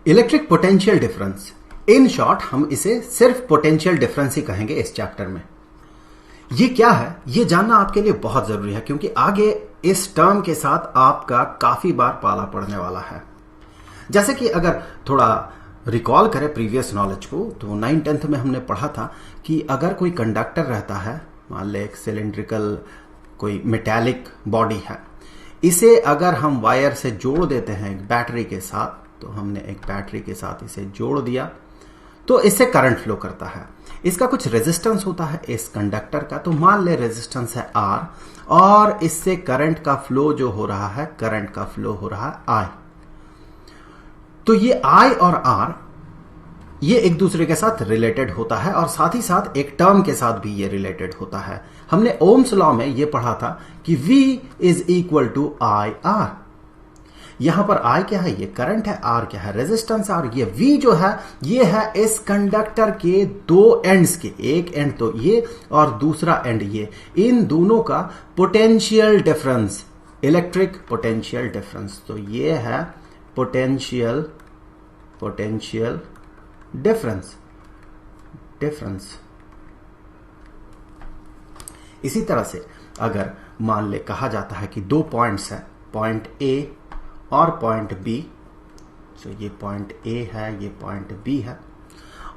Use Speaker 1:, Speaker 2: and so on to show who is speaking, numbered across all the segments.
Speaker 1: Electric potential difference, in short हम इसे सिर्फ पोटेंशियल डिफरेंस ही कहेंगे इस चैप्टर में। ये क्या है ये जानना आपके लिए बहुत जरूरी है, क्योंकि आगे इस टर्म के साथ आपका काफी बार पाला पड़ने वाला है। जैसे कि अगर थोड़ा रिकॉल करें प्रीवियस नॉलेज को, तो 9th-10th में हमने पढ़ा था कि अगर कोई कंडक्टर रहता है, मान ले एक सिलेंड्रिकल कोई मेटालिक बॉडी है, इसे अगर हम वायर से जोड़ देते हैं एक बैटरी के साथ, तो हमने एक बैटरी के साथ इसे जोड़ दिया तो इससे करंट फ्लो करता है। इसका कुछ रेजिस्टेंस होता है इस कंडक्टर का, तो मान ले रेजिस्टेंस है R और इससे करंट का फ्लो जो हो रहा है, करंट का फ्लो हो रहा है I। तो ये I और R ये एक दूसरे के साथ रिलेटेड होता है और साथ ही साथ एक टर्म के साथ भी ये रिलेटेड होता है। हमने ओम्स लॉ में ये पढ़ा था कि V is equal to I R. यहां पर I क्या है, ये करंट है, R क्या है, रेजिस्टेंस R। ये V जो है ये है इस कंडक्टर के दो एंड्स के, एक एंड तो ये और दूसरा एंड ये, इन दोनों का potential difference, electric potential difference. तो ये है पोटेंशियल डिफरेंस। इसी तरह से अगर मान ले कहा जाता है कि दो पॉइंट्स है, पॉइंट A और पॉइंट B, सो ये पॉइंट A है, ये पॉइंट B है,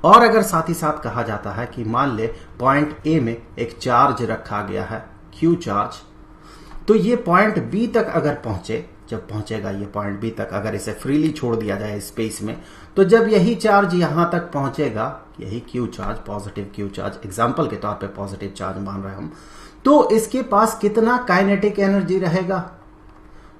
Speaker 1: और अगर साथ ही साथ कहा जाता है कि मान ले पॉइंट A में एक चार्ज रखा गया है, Q चार्ज, तो ये पॉइंट B तक अगर पहुंचे, जब पहुंचेगा ये पॉइंट B तक, अगर इसे फ्रीली छोड़ दिया जाए स्पेस में, तो जब यही चार्ज यहां तक पहुंचेगा, यही Q charge, positive Q charge, example के तौर पे पॉजिटिव चार्ज मान रहे हम, तो इसके पास कितना काइनेटिक एनर्जी रहेगा।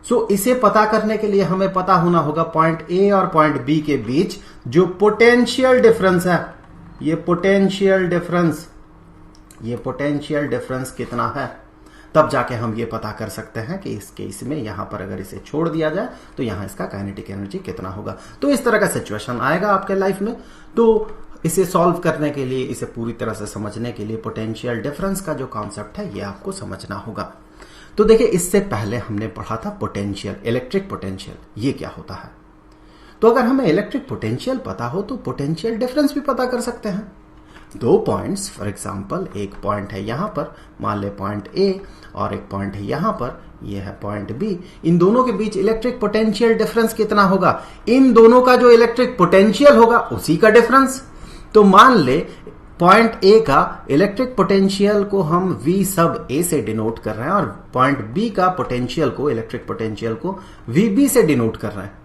Speaker 1: सो इसे पता करने के लिए हमें पता होना होगा पॉइंट A और पॉइंट B के बीच जो पोटेंशियल डिफरेंस है, ये पोटेंशियल डिफरेंस कितना है, तब जाके हम ये पता कर सकते हैं कि इस केस में यहां पर अगर इसे छोड़ दिया जाए तो यहां इसका काइनेटिक एनर्जी कितना होगा। तो इस तरह का सिचुएशन आएगा आपके लाइफ में। तो इसे सॉल्व करने के लिए, इसे पूरी तरह से समझने के लिए पोटेंशियल डिफरेंस का जो कॉन्सेप्ट है ये आपको समझना होगा। तो देखिए, इससे पहले हमने पढ़ा था पोटेंशियल, इलेक्ट्रिक पोटेंशियल, ये क्या होता है। तो अगर हमें इलेक्ट्रिक पोटेंशियल पता हो तो पोटेंशियल डिफरेंस भी पता कर सकते हैं। दो पॉइंट्स, फॉर एग्जांपल एक पॉइंट है यहां पर, मान ले पॉइंट A, और एक पॉइंट है यहां पर, ये है पॉइंट B, इन दोनों के बीच इलेक्ट्रिक पोटेंशियल डिफरेंस कितना होगा, इन दोनों का जो इलेक्ट्रिक पोटेंशियल होगा उसी का डिफरेंस। तो मान ले पॉइंट A का इलेक्ट्रिक पोटेंशियल को हम V सब A से डिनोट कर रहे हैं और पॉइंट B का पोटेंशियल को, इलेक्ट्रिक पोटेंशियल को VB से डिनोट कर रहे हैं।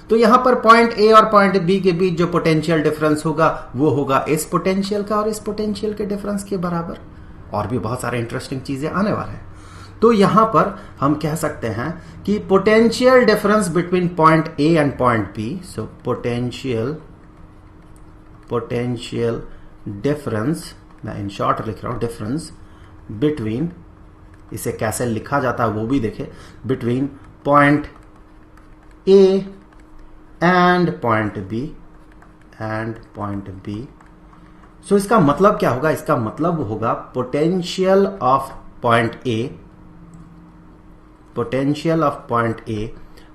Speaker 1: तो यहां पर पॉइंट A और पॉइंट B के बीच जो पोटेंशियल डिफरेंस होगा वो होगा इस पोटेंशियल का और इस पोटेंशियल के डिफरेंस के बराबर। और भी बहुत सारे इंटरेस्टिंग चीजें आने वाले हैं। तो यहां पर हम कह सकते हैं कि potential difference between point A and point B, so potential difference, मैं इन शॉर्ट लिख रहा हूं, डिफरेंस बिटवीन, इसे कैसे लिखा जाता है वो भी देखें, between point A and point B। सो इसका मतलब क्या होगा, इसका मतलब होगा potential of point A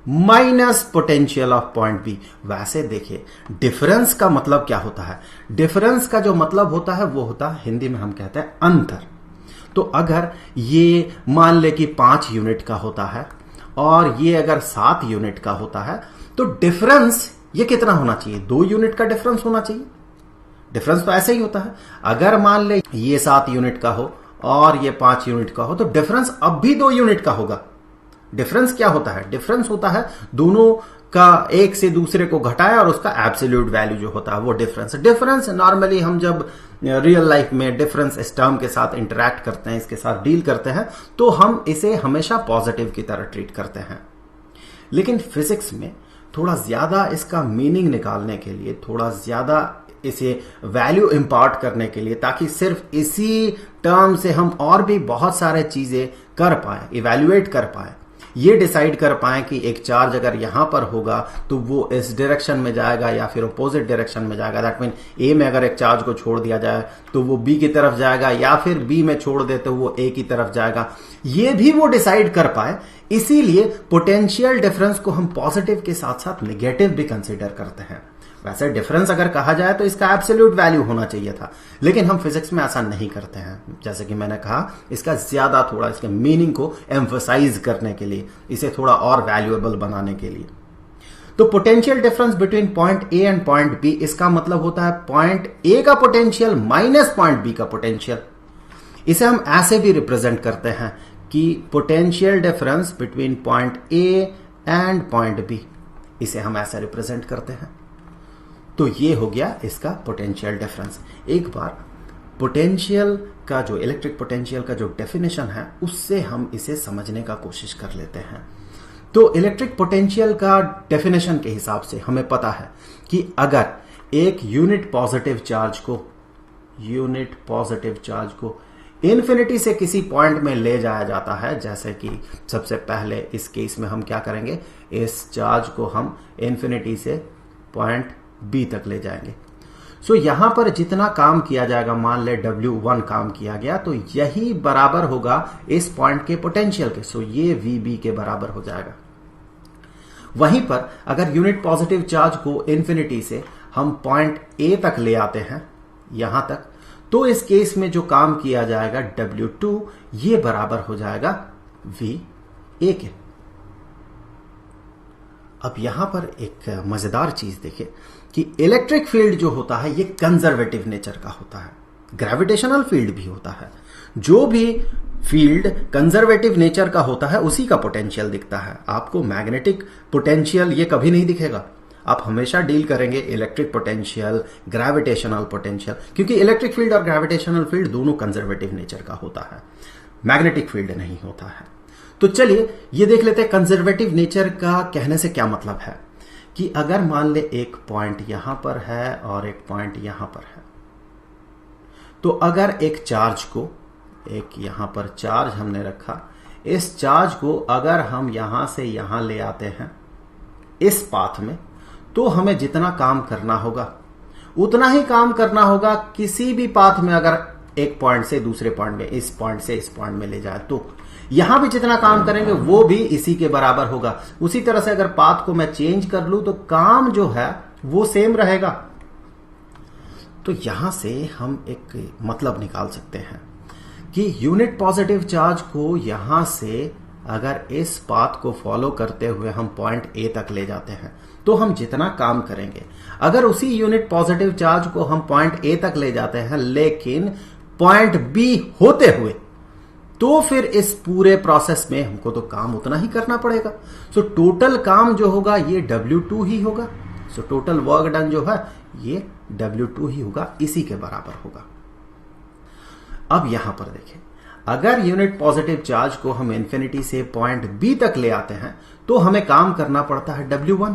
Speaker 1: minus potential of point B। वैसे देखिए, डिफरेंस का मतलब क्या होता है, डिफरेंस का जो मतलब होता है वो होता है, हिंदी में हम कहते हैं अंतर। तो अगर ये मान ले कि 5 यूनिट का होता है और ये अगर 7 यूनिट का होता है, तो डिफरेंस ये कितना होना चाहिए, 2 यूनिट का डिफरेंस होना चाहिए। डिफरेंस तो ऐसे ही होता है, अगर मान ले ये 7 यूनिट का हो और ये 5 यूनिट का हो, तो डिफरेंस अब भी 2 यूनिट का होगा। डिफरेंस क्या होता है, डिफरेंस होता है दोनों का एक से दूसरे को घटाया और उसका एब्सोल्यूट वैल्यू जो होता है वो डिफरेंस नॉर्मली हम जब रियल लाइफ में डिफरेंस इस टर्म के साथ इंटरैक्ट करते हैं, इसके साथ डील करते हैं, तो हम इसे हमेशा पॉजिटिव की तरह ट्रीट करते हैं। लेकिन फिजिक्स में थोड़ा ज्यादा इसका मीनिंग निकालने के लिए, थोड़ा ज्यादा इसे वैल्यू इंपार्ट करने के लिए, ताकि सिर्फ इसी टर्म से हम और भी बहुत सारे चीजें कर पाए, इवैल्यूएट कर पाए, ये डिसाइड कर पाए कि एक चार्ज अगर यहां पर होगा तो वो इस डायरेक्शन में जाएगा या फिर अपोजिट डायरेक्शन में जाएगा। दैट मीन ए में अगर एक चार्ज को छोड़ दिया जाए तो वो बी की तरफ जाएगा, या फिर बी में छोड़ दे तो वो ए की तरफ जाएगा, ये भी वो डिसाइड कर पाए। इसीलिए पोटेंशियल डिफरेंस को हम पॉजिटिव के साथ साथ नेगेटिव भी कंसीडर करते हैं। वैसे डिफरेंस अगर कहा जाए तो इसका एब्सोल्यूट वैल्यू होना चाहिए था, लेकिन हम फिजिक्स में ऐसा नहीं करते हैं। जैसे कि मैंने कहा, इसका ज्यादा थोड़ा इसके मीनिंग को एम्फसाइज करने के लिए, इसे थोड़ा और वैल्यूएबल बनाने के लिए। तो potential difference between point A and point B, इसका मतलब होता है पॉइंट ए का पोटेंशियल माइनस पॉइंट बी का पोटेंशियल। इसे हम ऐसे भी रिप्रेजेंट करते हैं कि potential difference between point A and point B, इसे हम ऐसे रिप्रेजेंट करते हैं। तो ये हो गया इसका पोटेंशियल डिफरेंस। एक बार पोटेंशियल का जो इलेक्ट्रिक पोटेंशियल का जो डेफिनेशन है उससे हम इसे समझने का कोशिश कर लेते हैं। तो इलेक्ट्रिक पोटेंशियल का डेफिनेशन के हिसाब से हमें पता है कि अगर एक यूनिट पॉजिटिव चार्ज को इन्फिनिटी से किसी पॉइंट में ले जाया जाता है, जैसे कि सबसे पहले इस केस में हम क्या करेंगे, इस चार्ज को हम इन्फिनिटी से पॉइंट बी तक ले जाएंगे। सो यहां पर जितना काम किया जाएगा, मान ले W1 काम किया गया, तो यही बराबर होगा इस पॉइंट के पोटेंशियल के। सो ये VB के बराबर हो जाएगा। वहीं पर अगर यूनिट पॉजिटिव चार्ज को इन्फिनिटी से हम पॉइंट ए तक ले आते हैं यहां तक, तो इस केस में जो काम किया जाएगा W2, ये बराबर हो जाएगा VA के। अब यहां पर एक मजेदार चीज देखें कि इलेक्ट्रिक फील्ड जो होता है ये कंजर्वेटिव नेचर का होता है, ग्रेविटेशनल फील्ड भी होता है। जो भी फील्ड कंजर्वेटिव नेचर का होता है उसी का पोटेंशियल दिखता है। आपको मैग्नेटिक पोटेंशियल ये कभी नहीं दिखेगा। आप हमेशा डील करेंगे इलेक्ट्रिक पोटेंशियल, ग्रेविटेशनल पोटेंशियल, क्योंकि इलेक्ट्रिक फील्ड और ग्रेविटेशनल फील्ड दोनों कंजर्वेटिव नेचर का होता है, मैग्नेटिक फील्ड नहीं होता है। तो चलिए ये देख लेते हैं कंजर्वेटिव नेचर का कहने से क्या मतलब है। कि अगर मान ले एक पॉइंट यहां पर है और एक पॉइंट यहां पर है, तो अगर एक चार्ज को, एक यहां पर चार्ज हमने रखा, इस चार्ज को अगर हम यहां से यहां ले आते हैं इस पाथ में, तो हमें जितना काम करना होगा उतना ही काम करना होगा किसी भी पाथ में। अगर एक पॉइंट से दूसरे पॉइंट में, इस पॉइंट से इस पॉइंट में ले जाए, तो यहां भी जितना काम करेंगे वो भी इसी के बराबर होगा। उसी तरह से अगर पाथ को मैं चेंज कर लूं तो काम जो है वो सेम रहेगा। तो यहां से हम एक मतलब निकाल सकते हैं कि यूनिट पॉजिटिव चार्ज को यहां से अगर इस पाथ को फॉलो करते हुए हम पॉइंट ए तक ले जाते हैं तो हम जितना काम करेंगे, अगर उसी यूनिट पॉजिटिव चार्ज को हम पॉइंट ए तक ले जाते हैं लेकिन पॉइंट बी होते हुए, तो फिर इस पूरे प्रोसेस में हमको तो काम उतना ही करना पड़ेगा। सो टोटल काम जो होगा ये W2 ही होगा। सो टोटल वर्क डन जो है ये W2 ही होगा, इसी के बराबर होगा। अब यहां पर देखें, अगर यूनिट पॉजिटिव चार्ज को हम इन्फिनिटी से पॉइंट बी तक ले आते हैं तो हमें काम करना पड़ता है W1।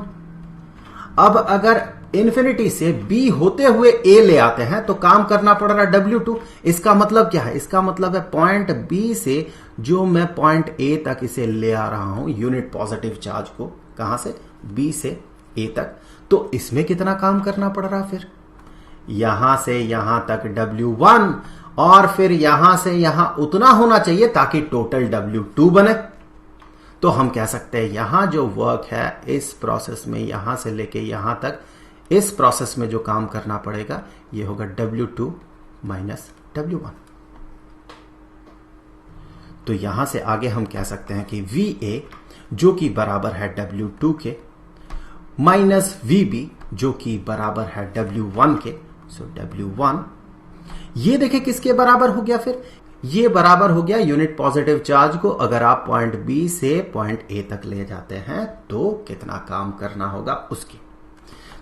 Speaker 1: अब अगर इन्फिनिटी से बी होते हुए ए ले आते हैं तो काम करना पड़ रहा है W2। इसका मतलब क्या है? इसका मतलब है पॉइंट बी से जो मैं पॉइंट ए तक इसे ले आ रहा हूं, यूनिट पॉजिटिव चार्ज को, कहां से? बी से ए तक, तो इसमें कितना काम करना पड़ रहा है? फिर यहां से यहां तक W1 और फिर यहां से यहां उतना होना चाहिए ताकि टोटल W2 बने। तो हम कह सकते हैं यहां जो वर्क है इस प्रोसेस में, यहां से लेके यहां तक इस प्रोसेस में जो काम करना पड़ेगा ये होगा W2 माइनस W1। तो यहां से आगे हम कह सकते हैं कि VA जो कि बराबर है W2 के माइनस VB जो कि बराबर है W1 के। सो W1 ये देखें किसके बराबर हो गया? फिर ये बराबर हो गया यूनिट पॉजिटिव चार्ज को अगर आप पॉइंट बी से पॉइंट ए तक ले जाते हैं तो कितना काम करना होगा उसकी।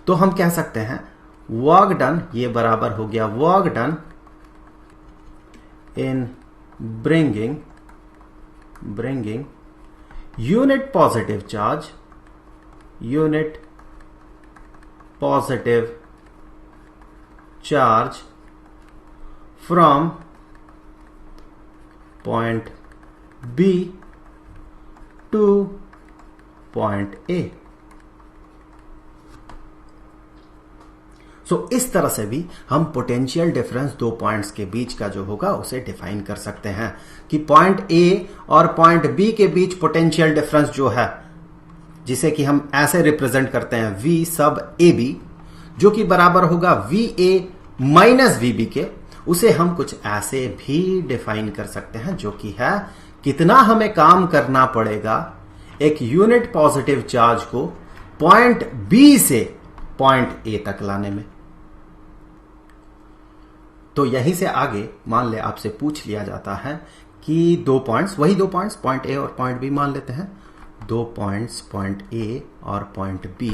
Speaker 1: तो हम कह सकते हैं वर्क डन ये बराबर हो गया work done in bringing unit positive charge from point B to point A. So इस तरह से भी हम पोटेंशियल डिफरेंस दो पॉइंट्स के बीच का जो होगा उसे डिफाइन कर सकते हैं कि पॉइंट ए और पॉइंट बी के बीच पोटेंशियल डिफरेंस जो है, जिसे कि हम ऐसे रिप्रेजेंट करते हैं V सब ए बी, जो कि बराबर होगा VA माइनस VB के, उसे हम कुछ ऐसे भी डिफाइन कर सकते हैं, जो कि है कितना हमें काम करना पड़ेगा एक यूनिट पॉजिटिव चार्ज को पॉइंट B से पॉइंट A तक लाने में। तो यहीं से आगे मान ले आपसे पूछ लिया जाता है कि दो पॉइंट्स, वही दो पॉइंट्स पॉइंट A और पॉइंट B मान लेते हैं, दो पॉइंट्स पॉइंट A और पॉइंट B,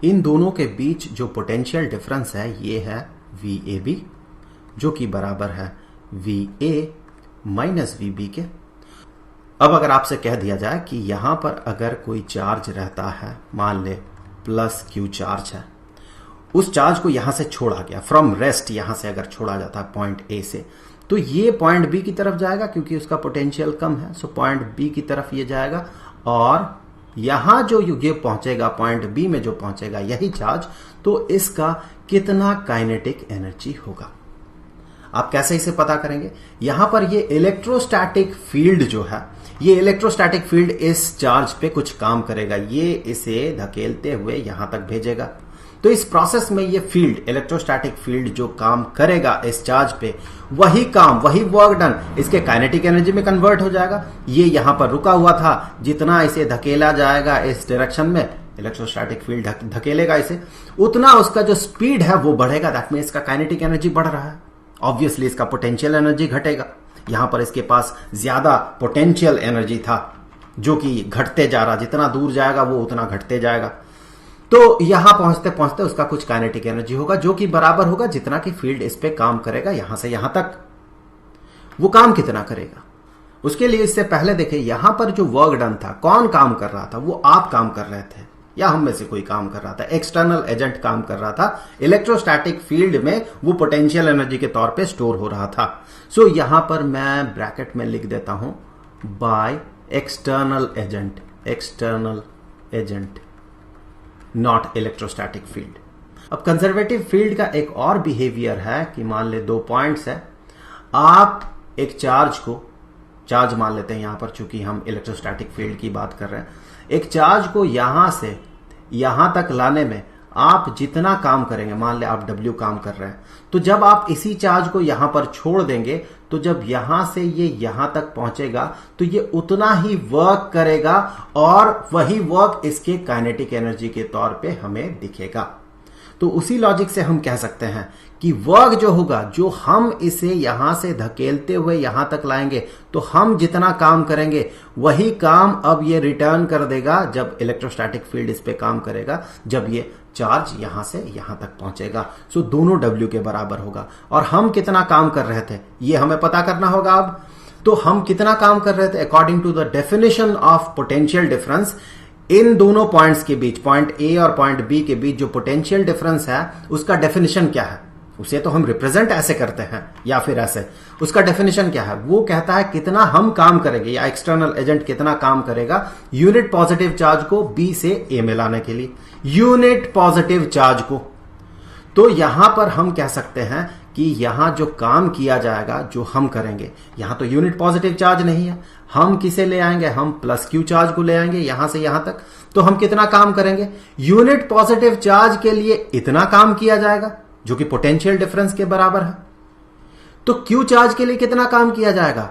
Speaker 1: इन दोनों के बीच जो पोटेंशियल डिफरेंस है ये है VAB, जो कि बराबर है VA माइनस VB के। अब अगर आपसे कह दिया जाए कि यहां पर अगर कोई चार्ज रहता है, मान ले प्लस Q चार्ज है, उस चार्ज को यहां से छोड़ा गया फ्रॉम रेस्ट, यहां से अगर छोड़ा जाता है पॉइंट A से, तो ये पॉइंट B की तरफ जाएगा क्योंकि उसका पोटेंशियल कम है, सो पॉइंट B की तरफ ये जाएगा, और यहां जो ये पहुंचेगा पॉइंट B में जो पहुंचेगा यही चार्ज, तो इसका कितना काइनेटिक एनर्जी होगा। आप कैसे इसे पता करेंगे? यहां पर ये इलेक्ट्रोस्टैटिक फील्ड जो है, ये इलेक्ट्रोस्टैटिक फील्ड इस चार्ज पे कुछ काम करेगा, ये इसे धकेलते हुए यहां तक भेजेगा। तो इस प्रोसेस में ये फील्ड, इलेक्ट्रोस्टैटिक फील्ड जो काम करेगा इस चार्ज पे, वही काम, वही वर्क डन इसके काइनेटिक एनर्जी में कन्वर्ट हो जाएगा। ये यहां पर रुका हुआ था, जितना इसे धकेला जाएगा इस डायरेक्शन में, इलेक्ट्रोस्टैटिक फील्ड धकेलेगा इसे, उतना उसका जो स्पीड है वो बढ़ेगा। दैट मींस इसका काइनेटिक एनर्जी बढ़ रहा है। ऑब्वियसली इसका पोटेंशियल एनर्जी घटेगा। यहां पर इसके पास ज्यादा पोटेंशियल एनर्जी था जो कि घटते जा रहा, जितना दूर जाएगा वो उतना घटते जाएगा। तो यहां पहुंचते पहुंचते उसका कुछ काइनेटिक एनर्जी होगा जो कि बराबर होगा जितना कि फील्ड इस पे काम करेगा यहां से यहां तक। वो काम कितना करेगा उसके लिए इससे पहले देखिए यहां पर जो वर्क डन था, कौन काम कर रहा था? वो आप काम कर रहे थे या हम में से कोई काम कर रहा था? एक्सटर्नल एजेंट काम कर रहा था। इलेक्ट्रोस्टैटिक फील्ड में वो पोटेंशियल एनर्जी के तौर पे स्टोर हो रहा था। सो यहां पर मैं ब्रैकेट में लिख देता हूं by external agent, external agent not electrostatic field. अब कंजर्वेटिव फील्ड का एक और बिहेवियर है कि मान ले दो पॉइंट्स है, आप एक चार्ज को, चार्ज मान लेते हैं यहां पर चूंकि हम इलेक्ट्रोस्टैटिक फील्ड की बात कर रहे हैं, एक चार्ज को यहां से यहां तक लाने में आप जितना काम करेंगे, मान ले आप W काम कर रहे हैं, तो जब आप इसी चार्ज को यहां पर छोड़ देंगे तो जब यहां से ये यहां तक पहुंचेगा तो ये उतना ही वर्क करेगा और वही वर्क इसके काइनेटिक एनर्जी के तौर पे हमें दिखेगा। तो उसी लॉजिक से हम कह सकते हैं कि वर्क जो होगा, जो हम इसे यहां से धकेलते हुए यहां तक लाएंगे, तो हम जितना काम करेंगे वही काम अब ये रिटर्न कर देगा जब इलेक्ट्रोस्टैटिक फील्ड इस पे काम करेगा, जब ये चार्ज यहां से यहां तक पहुंचेगा। सो दोनों W के बराबर होगा। और हम कितना काम कर रहे थे ये हमें पता करना होगा। अब तो हम कितना काम कर रहे थे according to the definition of potential difference, इन दोनों पॉइंट्स के बीच, पॉइंट A और पॉइंट B के बीच जो पोटेंशियल डिफरेंस है उसका डेफिनेशन क्या है? उसे तो हम रिप्रेजेंट ऐसे करते हैं या फिर ऐसे। उसका डेफिनेशन क्या है? वो कहता है कितना हम काम करेंगे या एक्सटर्नल एजेंट कितना काम करेगा यूनिट पॉजिटिव चार्ज को B से A में लाने के लिए, यूनिट पॉजिटिव चार्ज को। तो यहां पर हम कह सकते हैं कि यहां जो काम किया जाएगा, जो हम करेंगे, यहां तो यूनिट पॉजिटिव चार्ज नहीं है, हम किसे ले आएंगे? हम प्लस Q चार्ज को ले आएंगे यहां से यहां तक। तो हम कितना काम करेंगे? यूनिट पॉजिटिव चार्ज के लिए इतना काम किया जाएगा जो कि पोटेंशियल डिफरेंस के बराबर है। तो Q चार्ज के लिए कितना काम किया जाएगा?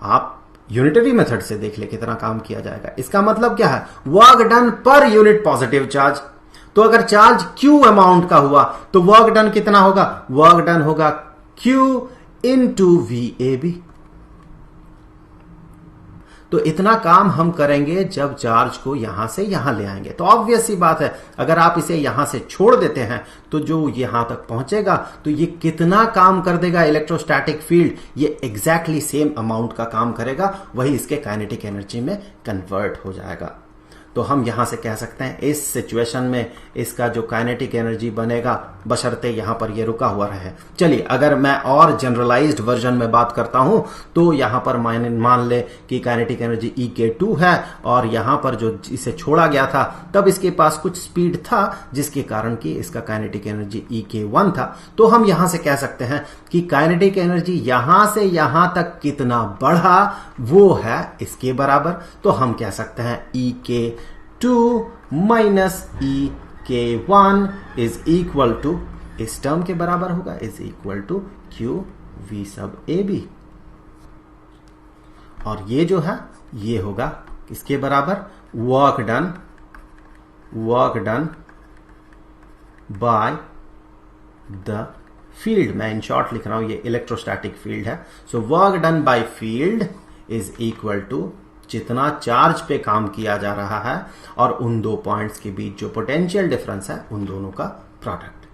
Speaker 1: आप यूनिटरी मेथड से देख ले कितना काम किया जाएगा। इसका मतलब क्या है? Work done per unit positive charge. तो अगर चार्ज Q अमाउंट का हुआ तो वर्क डन कितना होगा? वर्क डन होगा Q इंटू VAB। तो इतना काम हम करेंगे जब चार्ज को यहां से यहां ले आएंगे। तो ऑब्वियस सी बात है, अगर आप इसे यहां से छोड़ देते हैं तो जो यहां तक पहुंचेगा तो ये कितना काम कर देगा इलेक्ट्रोस्टैटिक फील्ड? ये एग्जैक्टली सेम अमाउंट का काम करेगा, वही इसके काइनेटिक एनर्जी में कन्वर्ट हो जाएगा। तो हम यहां से कह सकते हैं इस सिचुएशन में इसका जो काइनेटिक एनर्जी बनेगा बशर्ते यहां पर ये रुका हुआ रहे। चलिए अगर मैं और जनरलाइज्ड वर्जन में बात करता हूं तो यहां पर मान ले कि काइनेटिक एनर्जी EK2 है और यहां पर जो इसे छोड़ा गया था तब इसके पास कुछ स्पीड था जिसके कारण कि इसका काइनेटिक एनर्जी EK1 था। तो हम यहां से कह सकते हैं कि काइनेटिक एनर्जी यहां से यहां तक कितना बढ़ा वो है इसके बराबर। तो हम कह सकते हैं EK2 minus EK1 is equal to, इस टर्म के बराबर होगा, is equal to QV sub AB। और ये जो है ये होगा किसके बराबर, work done by the field. मैं इन शॉर्ट लिख रहा हूं, ये इलेक्ट्रोस्टैटिक फील्ड है। So work done by field is equal to जितना चार्ज पे काम किया जा रहा है और उन दो पॉइंट्स के बीच जो पोटेंशियल डिफरेंस है उन दोनों का प्रोडक्ट।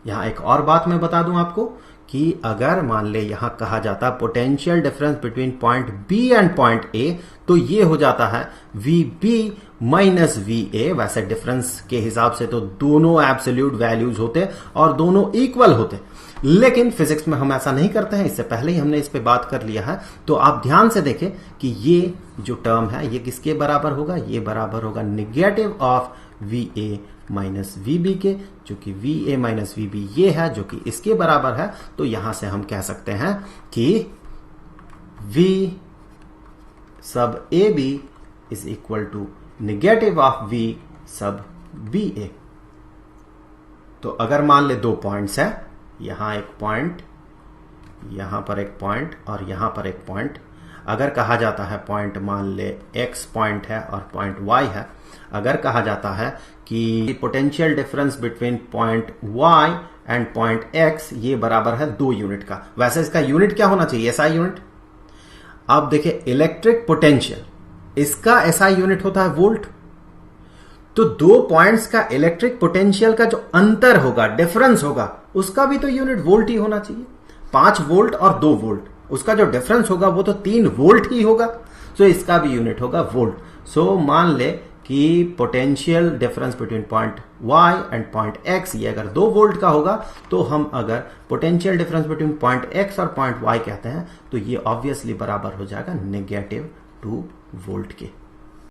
Speaker 1: यहां एक और बात मैं बता दूं आपको कि अगर मान ले यहां कहा जाता potential difference between point B and point A, तो ये हो जाता है VB माइनस VA। वैसे डिफरेंस के हिसाब से तो दोनों एब्सोल्यूट वैल्यूज होते और दोनों इक्वल होते, लेकिन फिजिक्स में हम ऐसा नहीं करते हैं, इससे पहले ही हमने इस पे बात कर लिया है। तो आप ध्यान से देखें कि ये जो टर्म है ये किसके बराबर होगा, ये बराबर होगा negative of VA minus VB के, जो कि VA माइनस VB ये है जो कि इसके बराबर है। तो यहां से हम कह सकते हैं कि V sub AB is equal to negative of V sub BA। तो अगर मान ले दो पॉइंट्स है, यहां एक पॉइंट, यहां पर एक पॉइंट और यहां पर एक पॉइंट, अगर कहा जाता है पॉइंट मान ले X पॉइंट है और पॉइंट Y है, अगर कहा जाता है कि potential difference between point Y and point X ये बराबर है 2 यूनिट का। वैसे इसका यूनिट क्या होना चाहिए, SI यूनिट। अब देखिए इलेक्ट्रिक पोटेंशियल, इसका SI यूनिट होता है वोल्ट। तो दो पॉइंट्स का इलेक्ट्रिक पोटेंशियल का जो अंतर होगा, डिफरेंस होगा, उसका भी तो यूनिट वोल्ट ही होना चाहिए। 5 वोल्ट और 2 वोल्ट, उसका जो डिफरेंस होगा वो तो 3 वोल्ट ही होगा। सो इसका भी यूनिट होगा वोल्ट। सो मान ले कि potential difference between point Y and point X ये अगर 2 वोल्ट का होगा, तो हम अगर potential difference between point X और पॉइंट Y कहते हैं तो ये ऑब्वियसली बराबर हो जाएगा -2 वोल्ट के।